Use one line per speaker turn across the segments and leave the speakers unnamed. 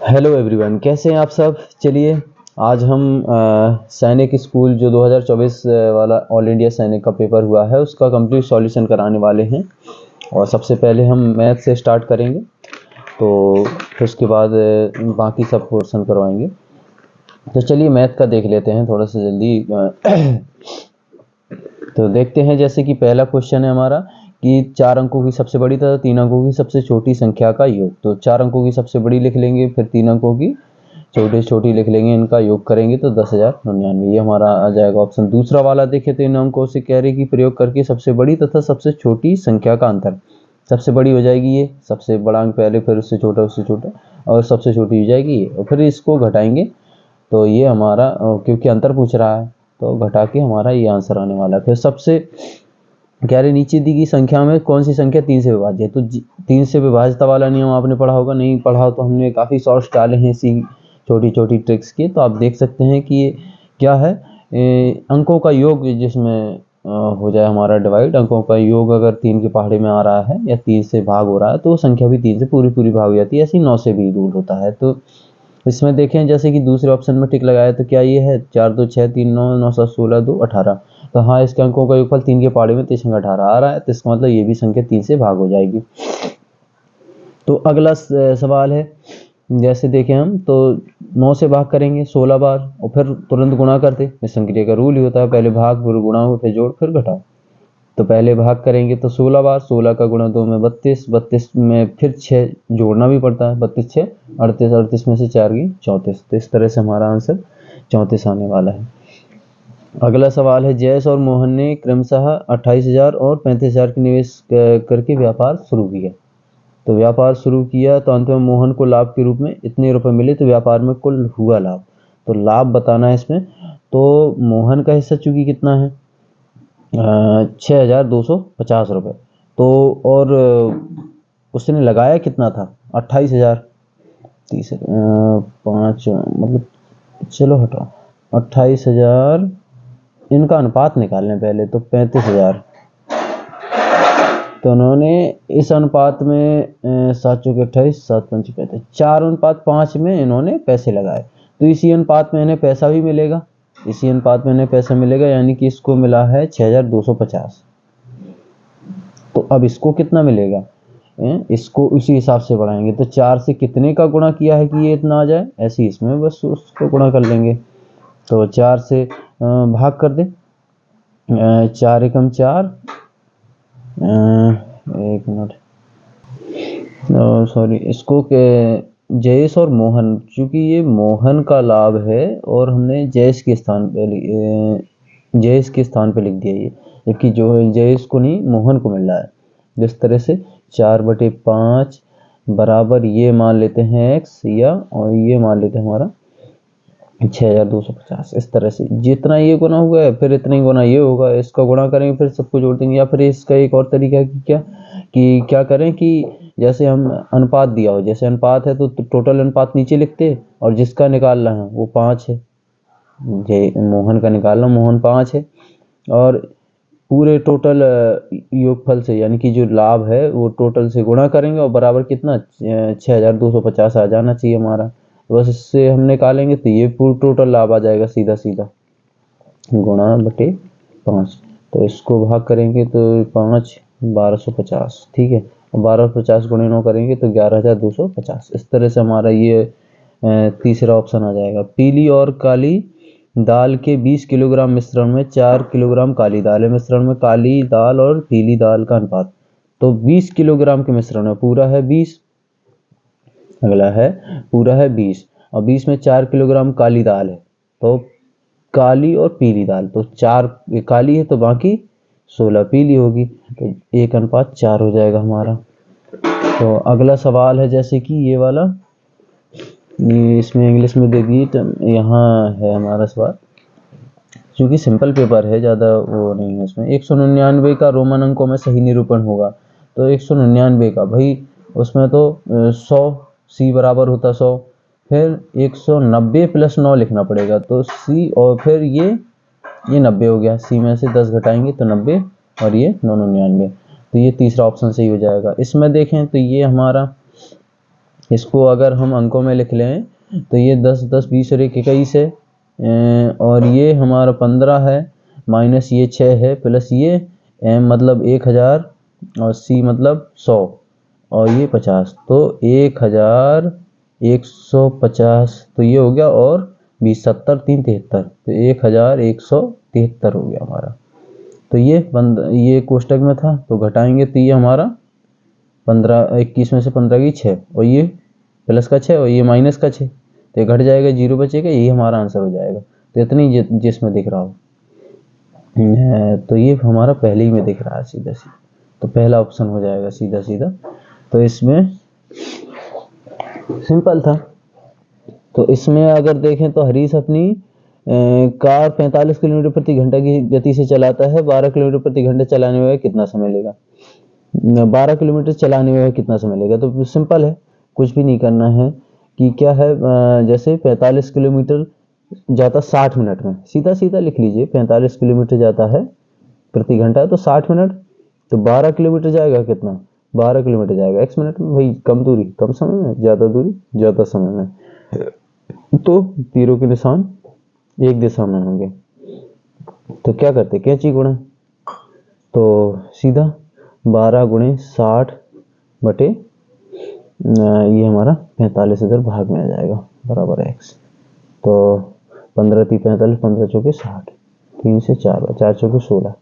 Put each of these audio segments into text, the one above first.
Hello everyone, कैसे हैं आप सब। चलिए आज हम सैनिक स्कूल जो 2024 वाला ऑल इंडिया सैनिक का पेपर हुआ है उसका कंप्लीट सॉल्यूशन कराने वाले हैं। और सबसे पहले हम मैथ से स्टार्ट करेंगे, तो फिर उसके बाद बाकी सब पोर्शन करवाएंगे। तो चलिए मैथ का देख लेते हैं थोड़ा सा जल्दी। तो देखते हैं, जैसे कि पहला क्वेश्चन है हमारा कि 4 अंकों की सबसे बड़ी तथा 3 अंकों की सबसे छोटी संख्या का योग। तो 4 अंकों की सबसे बड़ी लिख लेंगे, फिर 3 अंकों की छोटी लिख लेंगे, इनका योग करेंगे तो 10,099 ये हमारा आ जाएगा ऑप्शन। दूसरा वाला देखें तो इन अंकों से कह रहे कि प्रयोग करके सबसे बड़ी तथा सबसे छोटी संख्या का अंतर। सबसे बड़ी हो जाएगी ये, सबसे बड़ा अंक पहले, फिर उससे छोटा, और सबसे छोटी हो जाएगी ये, और फिर इसको घटाएंगे तो ये हमारा, क्योंकि अंतर पूछ रहा है तो घटा के हमारा ये आंसर आने वाला है। फिर सबसे कह रहे नीचे दी गई संख्या में कौन सी संख्या 3 से विभाज्य है। तो 3 से विभाज्यता वाला नियम आपने पढ़ा होगा, नहीं पढ़ा हो तो हमने काफ़ी शॉर्ट्स डाले हैं इसी छोटी ट्रिक्स के। तो आप देख सकते हैं कि ये क्या है, अंकों का योग जिसमें हो जाए हमारा डिवाइड। अंकों का योग अगर 3 के पहाड़े में आ रहा है या 3 से भाग हो रहा है तो वो संख्या भी 3 से पूरी भाग हो जाती है। ऐसे 9 से भी रूल होता है। तो इसमें देखें जैसे कि दूसरे ऑप्शन में टिक लगाया तो क्या ये है 4 2 6 3 9 9 7 16 2 18। तो हाँ, इसके अंकों का योगफल 3 के पहाड़े में 3 18 आ रहा है, तो इसका मतलब ये भी संख्या 3 से भाग हो जाएगी। तो अगला सवाल है, जैसे देखें हम तो 9 से भाग करेंगे 16 बार और फिर तुरंत गुणा करते। इस संक्रिया का रूल ही होता है, पहले भाग फिर गुणा हो फिर जोड़ फिर घटाओ। तो पहले भाग करेंगे तो 16 बार, 16 का गुणा 2 में 32, 32 में फिर 6 जोड़ना भी पड़ता है, 32 6 38, 38 में से 4 गई 34। तो इस तरह से हमारा आंसर 34 आने वाला है। अगला सवाल है, जयेश और मोहन ने क्रमशः 28,000 और 35,000 के निवेश करके व्यापार शुरू किया। तो व्यापार शुरू किया तो अंत में मोहन को लाभ के रूप में इतने रुपए मिले, तो व्यापार में कुल हुआ लाभ। तो लाभ बताना है इसमें। तो मोहन का हिस्सा चूंकि कितना है 6,250 रुपये। तो और उसने लगाया कितना था 28,000, 30 5 मतलब, चलो हटाओ 28,000, इनका अनुपात निकालने पहले तो 35,000। तो उन्होंने इस अनुपात में 7 चौके 28, 7 पंच 35, 4:5 में इन्होंने पैसे लगाए। तो इसी अनुपात में इन्हें पैसा भी मिलेगा, इसी अनुपात में इन्हें पैसा मिलेगा, यानी कि इसको मिला है 6,250। तो अब इसको कितना मिलेगा, इसको उसी हिसाब से बढ़ाएंगे। तो 4 से कितने का गुणा किया है कि ये इतना आ जाए, ऐसे इसमें बस उसको गुणा कर लेंगे। तो 4 से भाग कर दे, 4 एकम 4, एक मिनट, सॉरी, इसको जयेश और मोहन, चूंकि ये मोहन का लाभ है और हमने जयेश के स्थान पे लिख दिया ये, जबकि जो जयेश को नहीं मोहन को मिल रहा है। जिस तरह से 4/5 बराबर ये मान लेते हैं x, या और ये मान लेते हैं हमारा 6,250। इस तरह से जितना ये गुना हुआ है फिर इतना ही गुना ये होगा, इसका गुणा करेंगे फिर सबको जोड़ देंगे। या फिर इसका एक और तरीका है कि क्या करें कि जैसे हम अनुपात दिया हो, जैसे अनुपात है तो टोटल अनुपात नीचे लिखते, और जिसका निकालना है वो 5 है, मोहन का निकालना, मोहन 5 है, और पूरे टोटल योगफल से यानी कि जो लाभ है वो टोटल से गुणा करेंगे और बराबर कितना 6,250 आ जाना चाहिए हमारा। बस इससे हम निकालेंगे तो ये पूरा टोटल लाभ आ जाएगा सीधा गुणा बटे 5। तो इसको भाग करेंगे तो 5 1250, ठीक है, और 1250 गुणे 9 करेंगे तो 11,250। इस तरह से हमारा ये तीसरा ऑप्शन आ जाएगा। पीली और काली दाल के 20 किलोग्राम मिश्रण में 4 किलोग्राम काली दाल है। मिश्रण में काली दाल और पीली दाल का अनुपात, तो 20 किलोग्राम के मिश्रण में पूरा है 20, अगला है पूरा है 20, और 20 में 4 किलोग्राम काली दाल है। तो काली और पीली दाल, तो 4 काली है तो बाकी 16 पीली होगी, तो 1:4 हो जाएगा हमारा। तो अगला सवाल है जैसे कि ये वाला, इसमें इंग्लिश में देखिए, यहाँ है हमारा सवाल, क्योंकि सिंपल पेपर है, ज़्यादा वो नहीं है इसमें। 199 का रोमन अंकों में सही निरूपण होगा। तो 199 का भाई, उसमें तो 100 सी बराबर होता 100, फिर 190 + 9 लिखना पड़ेगा, तो सी, और फिर ये 90 हो गया, सी में से 10 घटाएंगे तो 90, और ये 999। तो ये तीसरा ऑप्शन सही हो जाएगा। इसमें देखें तो ये हमारा इसको अगर हम अंकों में लिख लें तो ये 10 10 20 और 1 21 है, और ये हमारा 15 है, माइनस ये 6 है, प्लस ये m मतलब 1000 और c मतलब 100 और ये 50, तो 1150, तो ये हो गया, और 20 70 3 73, तो 1173 हो गया हमारा। तो ये कोष्टक में था, तो घटाएंगे तो ये हमारा 15 21 में से 15 की 6, और ये प्लस का 6 और ये माइनस का 6, तो ये घट जाएगा, 0 बचेगा, यही हमारा आंसर हो जाएगा। तो इतनी जिसमें दिख रहा हो, तो ये हमारा पहले ही में दिख रहा है सीधा सीधा, तो पहला ऑप्शन हो जाएगा सीधा सीधा। तो इसमें सिंपल था। तो इसमें अगर देखें तो हरीश अपनी कार 45 किलोमीटर प्रति घंटा की गति से चलाता है, 12 किलोमीटर प्रति घंटा चलाने में कितना समय लेगा। 12 किलोमीटर चलाने में कितना समय लेगा, तो सिंपल है, कुछ भी नहीं करना है कि क्या है, जैसे 45 किलोमीटर जाता 60 मिनट में, सीधा सीधा लिख लीजिए, 45 किलोमीटर जाता है प्रति घंटा तो 60 मिनट, तो 12 किलोमीटर जाएगा कितना, 12 किलोमीटर जाएगा x मिनट में, भाई कम दूरी कम समय में, ज़्यादा दूरी ज़्यादा समय में, तो तीरों के निशान एक दिशा में होंगे। तो क्या करते, कैंची गुणा, तो सीधा 12 गुणे 60 बटे ये हमारा 45 इधर भाग में आ जाएगा, बराबर x। तो 15 3 45, 15 चौके 60, 3 से 4 4 चौके 16,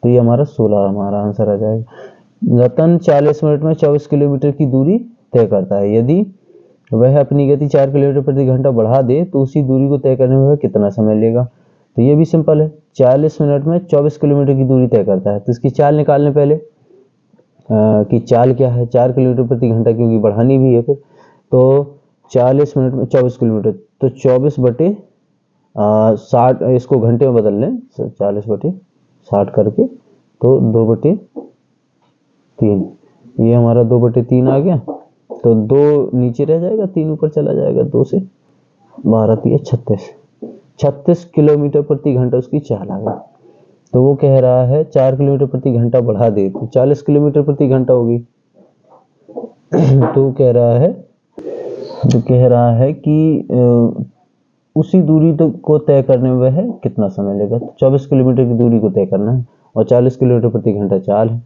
तो ये हमारा 16 हमारा आंसर आ जाएगा। रतन 40 मिनट में 24 किलोमीटर की दूरी तय करता है, यदि वह अपनी गति 4 किलोमीटर प्रति घंटा बढ़ा दे तो उसी दूरी को तय करने में वह कितना समय लेगा। तो ये भी सिंपल है, 40 मिनट में 24 किलोमीटर की दूरी तय करता है, तो इसकी चाल निकालने पहले कि चाल क्या है, 4 किलोमीटर प्रति घंटा, क्योंकि बढ़ानी भी है फिर, तो 40 मिनट में 24 किलोमीटर, तो 24 बटे 60, इसको घंटे में बदल लें, 40 बटे 60 करके, तो 2 बटे 3, ये हमारा 2 बटे 3 आ गया, तो 2 नीचे रह जाएगा, 3 ऊपर चला जाएगा, 2 से 12 3 36 किलोमीटर प्रति घंटा उसकी चाल आ गई। तो वो कह रहा है 4 किलोमीटर प्रति घंटा बढ़ा दे तो 40 किलोमीटर प्रति घंटा होगी। तो कह रहा है कि उसी दूरी को तय करने में वह कितना समय लेगा, तो 24 किलोमीटर की दूरी को तय करना है और 40 किलोमीटर प्रति घंटा चाल है,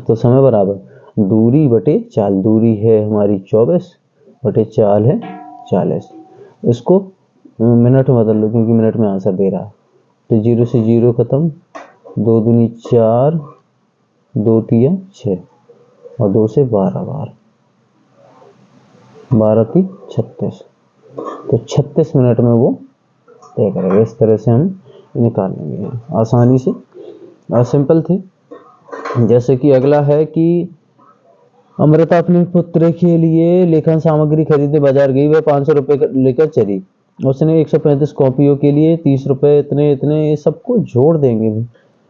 तो समय बराबर दूरी बटे चाल, दूरी है हमारी 24 बटे चाल है 40, इसको मिनट में बदल लो क्योंकि मिनट में आंसर दे रहा है, तो 0 से 0 खत्म, 2 दूनी 4, 2 तिया 6 और 2 से 12 12 3 36, तो 36 मिनट में वो तय करेगा। इस तरह से हम निकाल लेंगे आसानी से, सिंपल थी। जैसे कि अगला है कि अमृता अपने पुत्र के लिए लेखन सामग्री खरीदने बाजार गई, वह 500 रुपये लेकर चली, उसने 135 कॉपियों के लिए 30 रुपये इतने इतने सबको जोड़ देंगे,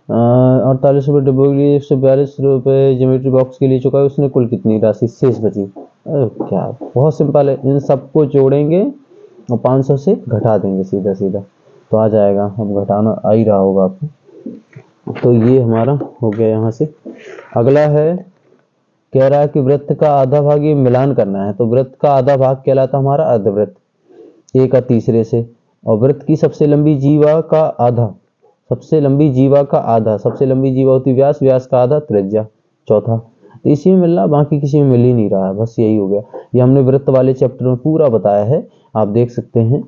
48 रुपये डिब्बों के लिए 142 रुपये ज्योमेट्री बॉक्स के लिए चुका है, उसने कुल कितनी राशि शेष बची। क्या बहुत सिंपल है, इन सबको जोड़ेंगे और 500 से घटा देंगे सीधा सीधा, तो आ जाएगा, अब घटाना आ ही रहा होगा आपको। तो ये हमारा हो गया यहाँ से। अगला है, कह रहा है कि वृत्त का आधा भाग ये मिलान करना है, तो वृत्त का आधा भाग कहलाता हमारा अर्धवृत्त, एक का तीसरे से, और वृत्त की सबसे लंबी जीवा का आधा, सबसे लंबी जीवा का आधा, सबसे लंबी जीवा होती व्यास, व्यास का आधा त्रिज्या, चौथा, तो इसी में मिल रहा, बाकी किसी में मिल ही नहीं रहा है, बस यही हो गया। ये हमने वृत्त वाले चैप्टर में पूरा बताया है, आप देख सकते हैं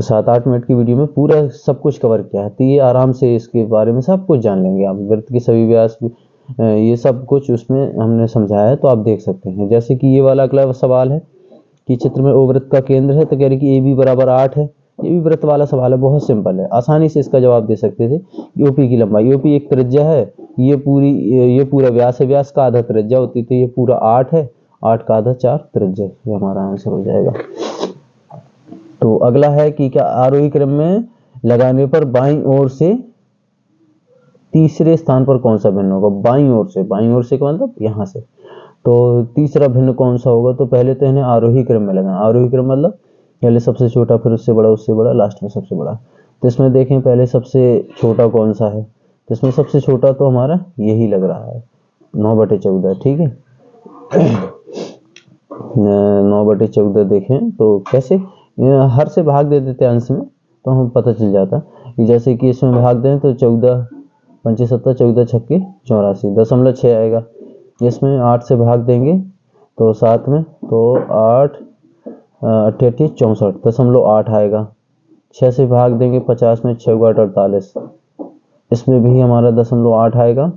7-8 मिनट की वीडियो में पूरा सब कुछ कवर किया है, तो ये आराम से इसके बारे में सब कुछ जान लेंगे आप, वृत्त की सभी व्यास ये सब कुछ उसमें हमने समझाया है, तो आप देख सकते हैं। जैसे कि ये वाला अगला सवाल है कि चित्र में ओ वृत्त का केंद्र है, तो कह रही कि AB बराबर 8 है, ये भी वृत्त वाला सवाल है, बहुत सिंपल है, आसानी से इसका जवाब दे सकते थे। OP की लंबाई, OP एक त्रिज्या है, ये पूरा व्यास है, व्यास का आधा त्रिज्या होती, तो ये पूरा 8 है, 8 का आधा 4 त्रिज्या, ये हमारा आंसर हो जाएगा। तो अगला है कि क्या आरोही क्रम में लगाने पर बाईं ओर से तीसरे स्थान पर कौन सा भिन्न होगा, बाईं ओर से का मतलब यहाँ से, तो तीसरा भिन्न कौन सा होगा, तो पहले तो इन्हें आरोही क्रम में लगाना, आरोही क्रम मतलब पहले सबसे छोटा, फिर उससे बड़ा, उससे बड़ा, लास्ट में सबसे बड़ा। तो इसमें देखें पहले सबसे छोटा कौन सा है, तो इसमें सबसे छोटा तो हमारा यही लग रहा है 9/14, ठीक है। 9/14 देखें तो कैसे हर से भाग दे देते अंश में, तो हम पता चल जाता कि जैसे कि इसमें भाग दें तो 14 पंचे 70, 14 छक्के 84, 0.6 आएगा। इसमें 8 से भाग देंगे तो 7 में, तो 8 88 64, 0.8 आएगा। 6 से भाग देंगे 50 में, 6 × 8 48, इसमें भी हमारा 0.8 आएगा।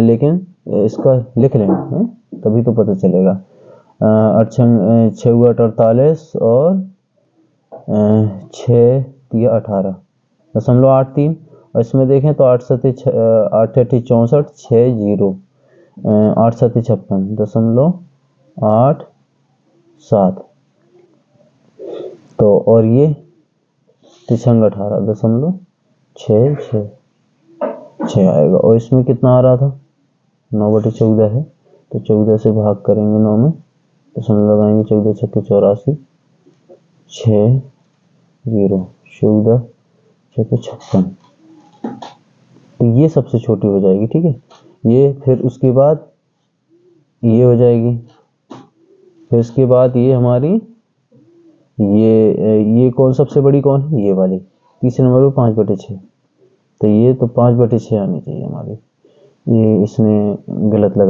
लेकिन इसका लिख लेंगे तभी तो पता चलेगा। 6 × 8 48 और 6 × 18 0.83। और इसमें देखें तो 8 7 64, 6 0, 8 7 56, 0.87। तो और ये 18.66 आएगा। और इसमें कितना आ रहा था, 9/14 है तो 14 से भाग करेंगे 9 में, दशमलव लगाएंगे, 14 छक्के 84, 6 0, 14 छक्के 56। तो ये सबसे छोटी हो जाएगी, ठीक है। ये फिर उसके बाद ये हो जाएगी, फिर इसके बाद ये हमारी ये कौन सबसे बड़ी कौन है, ये वाली तीसरे नंबर पे 5/6। तो ये तो 5/6 आनी चाहिए हमारी, ये इसने गलत लगा।